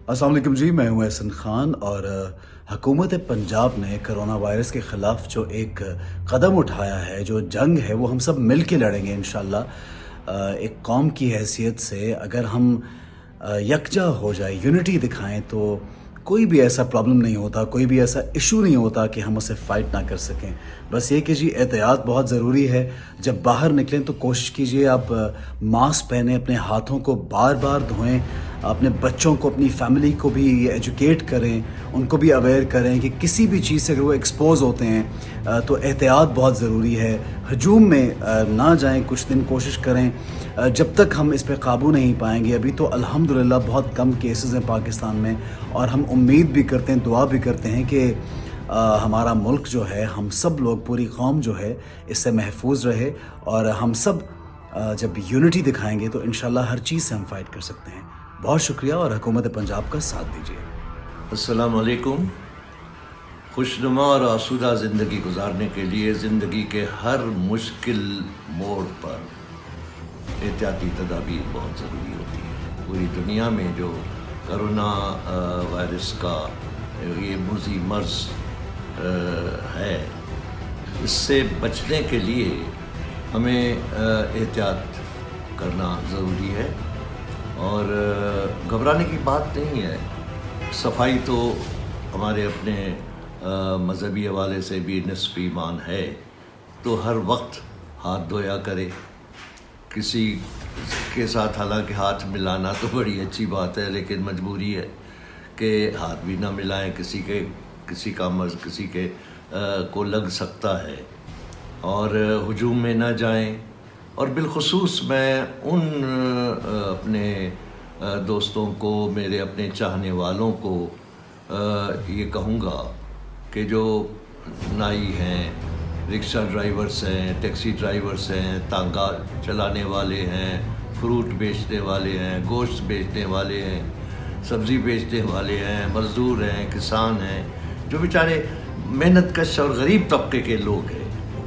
السلام علیکم جی، میں ہوں احسن خان اور حکومت پنجاب نے کرونا وائرس کے خلاف جو ایک قدم اٹھایا ہے، جو جنگ ہے وہ ہم سب مل کے لڑیں گے انشاءاللہ۔ ایک قوم کی حیثیت سے اگر ہم یکجا ہو جائے، یونٹی دکھائیں تو کوئی بھی ایسا پرابلم نہیں ہوتا، کوئی بھی ایسا ایشو نہیں ہوتا کہ ہم اسے فائٹ نہ کر سکیں۔ بس یہ کہ جی احتیاط بہت ضروری ہے۔ جب باہر نکلیں تو کوشش کیجئے آپ ماسک پہنیں، اپنے ہاتھوں کو بار بار دھوئیں، اپنے بچوں کو، اپنی فیملی کو بھی ایجوکیٹ کریں، ان کو بھی اویئر کریں کہ کسی بھی چیز سے اگر وہ ایکسپوز ہوتے ہیں تو احتیاط بہت ضروری ہے۔ ہجوم میں نہ جائیں، کچھ دن کوشش کریں۔ جب تک ہم اس پہ قابو نہیں پائیں گے، ابھی تو الحمدللہ بہت کم کیسز ہیں پاکستان میں، اور ہم امید بھی کرتے ہیں، دعا بھی کرتے ہیں کہ ہمارا ملک جو ہے، ہم سب لوگ، پوری قوم جو ہے اس سے محفوظ رہے، اور ہم سب جب یونٹی دکھائیں گے تو انشاءاللہ ہر چیز سے ہم فائٹ کر سکتے ہیں۔ بہت شکریہ اور حکومت پنجاب کا ساتھ دیجیے۔ السلام علیکم۔ خوشنما اور آسودہ زندگی گزارنے کے لیے زندگی کے ہر مشکل موڑ پر احتیاطی تدابیر بہت ضروری ہوتی ہے۔ پوری دنیا میں جو کرونا وائرس کا یہ موذی مرض ہے، اس سے بچنے کے لیے ہمیں احتیاط کرنا ضروری ہے، اور گھبرانے کی بات نہیں ہے۔ صفائی تو ہمارے اپنے مذہبی حوالے سے بھی نصف ایمان ہے، تو ہر وقت ہاتھ دھویا کرے۔ کسی کے ساتھ حالانکہ ہاتھ ملانا تو بڑی اچھی بات ہے، لیکن مجبوری ہے کہ ہاتھ بھی نہ ملائیں، کسی کا مرض کسی کے کو لگ سکتا ہے، اور ہجوم میں نہ جائیں۔ اور بالخصوص میں ان اپنے دوستوں کو، میرے اپنے چاہنے والوں کو یہ کہوں گا کہ جو نائی ہیں، رکشہ ڈرائیورز ہیں، ٹیکسی ڈرائیورز ہیں، تانگا چلانے والے ہیں، فروٹ بیچنے والے ہیں، گوشت بیچنے والے ہیں، سبزی بیچنے والے ہیں، مزدور ہیں، کسان ہیں، جو بیچارے محنت کش اور غریب طبقے کے لوگ ہیں،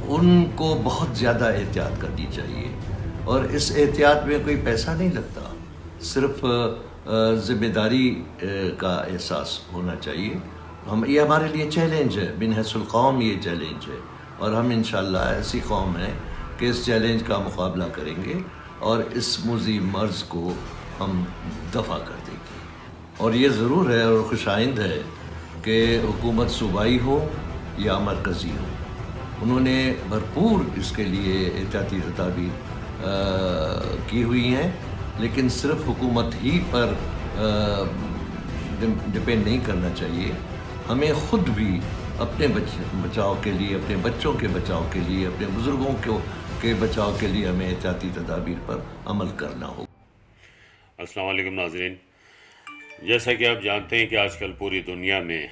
ان کو بہت زیادہ احتیاط کرنی چاہیے۔ اور اس احتیاط میں کوئی پیسہ نہیں لگتا، صرف ذمہ داری کا احساس ہونا چاہیے۔ یہ ہمارے لیے چیلنج ہے، من حیث القوم یہ چیلنج ہے، اور ہم انشاءاللہ ایسی قوم ہیں کہ اس چیلنج کا مقابلہ کریں گے اور اس موذی مرض کو ہم دفع کر دیں گے۔ اور یہ ضرور ہے اور خوش آئند ہے کہ حکومت صوبائی ہو یا مرکزی ہو، انہوں نے بھرپور اس کے لیے احتیاطی تدابیر کی ہوئی ہیں، لیکن صرف حکومت ہی پر ڈپینڈ نہیں کرنا چاہیے۔ ہمیں خود بھی اپنے بچاؤ کے لیے، اپنے بچوں کے بچاؤ کے لیے، اپنے بزرگوں کے بچاؤ کے لیے ہمیں احتیاطی تدابیر پر عمل کرنا ہوگا۔ السلام علیکم ناظرین، جیسا کہ آپ جانتے ہیں کہ آج کل پوری دنیا میں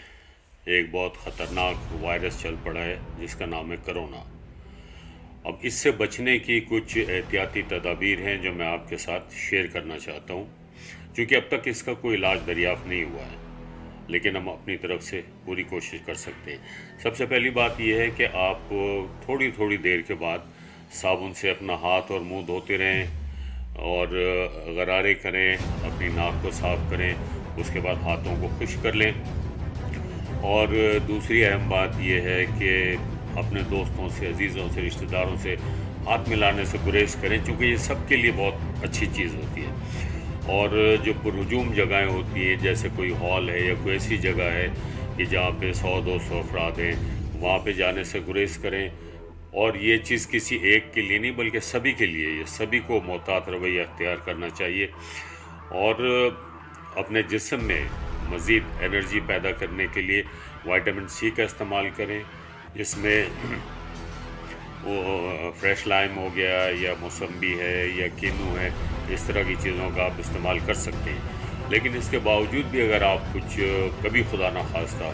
ایک بہت خطرناک وائرس چل پڑا ہے جس کا نام ہے کرونا۔ اب اس سے بچنے کی کچھ احتیاطی تدابیر ہیں جو میں آپ کے ساتھ شیئر کرنا چاہتا ہوں، چونکہ اب تک اس کا کوئی علاج دریافت نہیں ہوا ہے، لیکن ہم اپنی طرف سے پوری کوشش کر سکتے ہیں۔ سب سے پہلی بات یہ ہے کہ آپ تھوڑی تھوڑی دیر کے بعد صابن سے اپنا ہاتھ اور منہ دھوتے رہیں، اور غرارے کریں، اپنی ناک کو صاف کریں، اس کے بعد ہاتھوں کو خشک کر لیں۔ اور دوسری اہم بات یہ ہے کہ اپنے دوستوں سے، عزیزوں سے، رشتہ داروں سے ہاتھ ملانے سے گریز کریں، چونکہ یہ سب کے لیے بہت اچھی چیز ہوتی ہے۔ اور جو پرہجوم جگہیں ہوتی ہیں، جیسے کوئی ہال ہے یا کوئی ایسی جگہ ہے کہ جہاں پہ 100-200 افراد ہیں، وہاں پہ جانے سے گریز کریں۔ اور یہ چیز کسی ایک کے لیے نہیں بلکہ سبھی کے لیے، یہ سبھی کو محتاط رویہ اختیار کرنا چاہیے۔ اور اپنے جسم میں مزید انرجی پیدا کرنے کے لیے وائٹامن سی کا استعمال کریں، جس میں فریش لائم ہو گیا، یا موسمبی ہے، یا کینو ہے، اس طرح کی چیزوں کا آپ استعمال کر سکتے ہیں۔ لیکن اس کے باوجود بھی اگر آپ کچھ کبھی خدا نخواستہ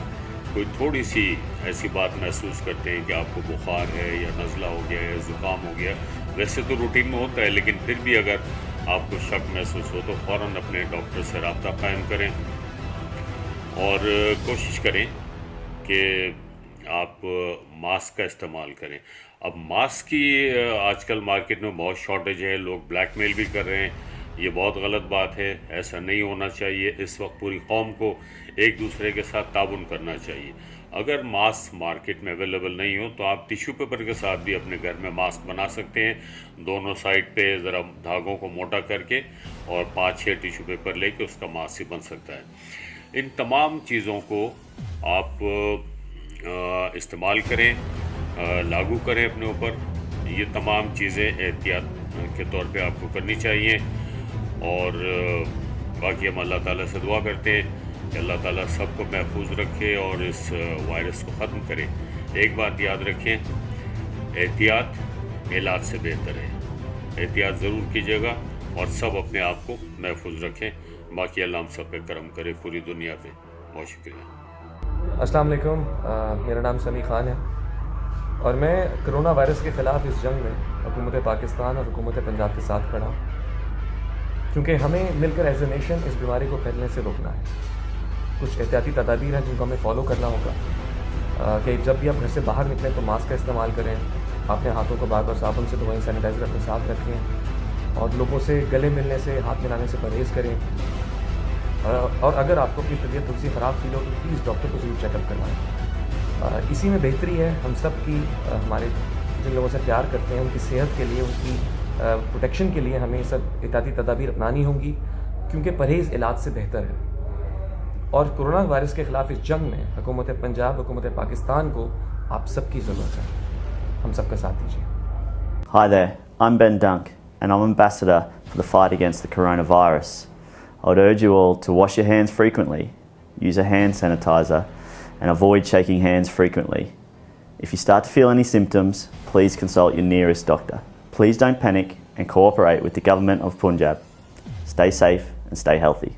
کوئی تھوڑی سی ایسی بات محسوس کرتے ہیں کہ آپ کو بخار ہے، یا نزلہ ہو گیا، یا زکام ہو گیا، ویسے تو روٹین میں ہوتا ہے، لیکن پھر بھی اگر آپ کو شک محسوس ہو تو فوراً اپنے ڈاکٹر سے رابطہ قائم کریں، اور کوشش کریں کہ آپ ماسک کا استعمال کریں۔ اب ماسک کی آج کل مارکیٹ میں بہت شارٹیج ہے، لوگ بلیک میل بھی کر رہے ہیں یہ بہت غلط بات ہے، ایسا نہیں ہونا چاہیے۔ اس وقت پوری قوم کو ایک دوسرے کے ساتھ تعاون کرنا چاہیے۔ اگر ماسک مارکیٹ میں اویلیبل نہیں ہو تو آپ ٹیشو پیپر کے ساتھ بھی اپنے گھر میں ماسک بنا سکتے ہیں، دونوں سائڈ پہ ذرا دھاگوں کو موٹا کر کے اور 5-6 ٹیشو پیپر لے کے اس کا ماسک ہی بن سکتا ہے۔ ان تمام چیزوں کو آپ استعمال کریں، لاگو کریں اپنے اوپر۔ یہ تمام چیزیں احتیاط کے طور پہ آپ کو کرنی چاہیے، اور باقی ہم اللہ تعالیٰ سے دعا کرتے ہیں کہ اللہ تعالیٰ سب کو محفوظ رکھے اور اس وائرس کو ختم کرے۔ ایک بات یاد رکھیں، احتیاط علاج سے بہتر ہے۔ احتیاط ضرور کیجیے گا اور سب اپنے آپ کو محفوظ رکھیں۔ باقی اللہ ہم سب پہ کرم کرے پوری دنیا پہ۔ بہت شکریہ۔ السلام علیکم، میرا نام سمیع خان ہے اور میں کرونا وائرس کے خلاف اس جنگ میں حکومت پاکستان اور حکومت پنجاب کے ساتھ کھڑا ہوں، کیونکہ ہمیں مل کر ایز اے نیشن اس بیماری کو پھیلنے سے روکنا ہے۔ کچھ احتیاطی تدابیر ہیں جن کو ہمیں فالو کرنا ہوگا کہ جب بھی آپ گھر سے باہر نکلیں تو ماسک کا استعمال کریں، اپنے ہاتھوں کو بار بار صابن سے دھوئیں، سینیٹائزر اپنے ساتھ رکھیں، اور لوگوں سے گلے ملنے سے، ہاتھ ملانے سے پرہیز کریں، اور اگر آپ کو اپنی طبیعت تھوڑی سی خراب فیل ہو تو پلیز ڈاکٹر کو ضرور چیک اپ کروائیں۔ اسی میں بہتری ہے ہم سب کی، ہمارے جن لوگوں سے پیار کرتے ہیں ان کی صحت کے لیے، ان کی پروٹیکشن کے لیے ہمیں سب احتیاطی تدابیر اپنانی ہوں گی، کیونکہ پرہیز علاج سے بہتر ہے۔ اور کرونا وائرس کے خلاف اس جنگ میں حکومت پنجاب، حکومت پاکستان کو آپ سب کی ضرورت ہے، ہم سب کا ساتھ دیجیے۔ Hi there, I'm Ben Dunk and I'm ambassador for the fight against the coronavirus. I would urge you all to wash your hands frequently, use a hand sanitizer and avoid shaking hands frequently. If you start to feel any symptoms, please consult your nearest doctor. Please don't panic and cooperate with the government of Punjab. Stay safe and stay healthy.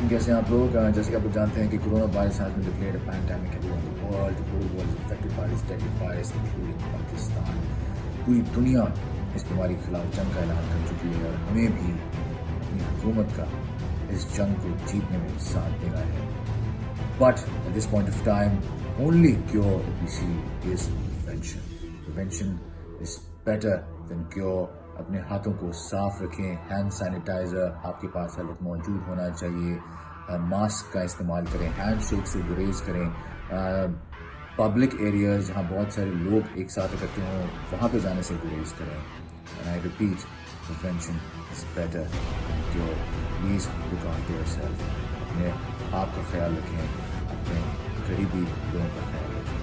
کیسے ہیں آپ لوگ؟ جیسے کہ آپ جانتے ہیں کہ corona virus has been declared a pandemic everywhere in the world. The whole world is affected by this deadly virus, including Pakistan. پوری دنیا اس بیماری کے خلاف جنگ کا اعلان کر چکی ہے اور ہمیں بھی اپنی حکومت کا اس جنگ کو جیتنے میں ساتھ دینا ہے. But at this point of time, only cure that we see is prevention. Prevention is better than cure. اپنے ہاتھوں کو صاف رکھیں، ہینڈ سینیٹائزر آپ کے پاس ہر وقت موجود ہونا چاہیے، ماسک کا استعمال کریں، ہینڈ شیک سے گریز کریں، پبلک ایریاز جہاں بہت سارے لوگ ایک ساتھ اکٹھے ہوں وہاں پہ جانے سے گریز کریں. And I repeat, prevention is better than cure. Please look after yourself. اپنے آپ کا خیال رکھیں، اپنے قریبی لوگوں کا خیال رکھیں.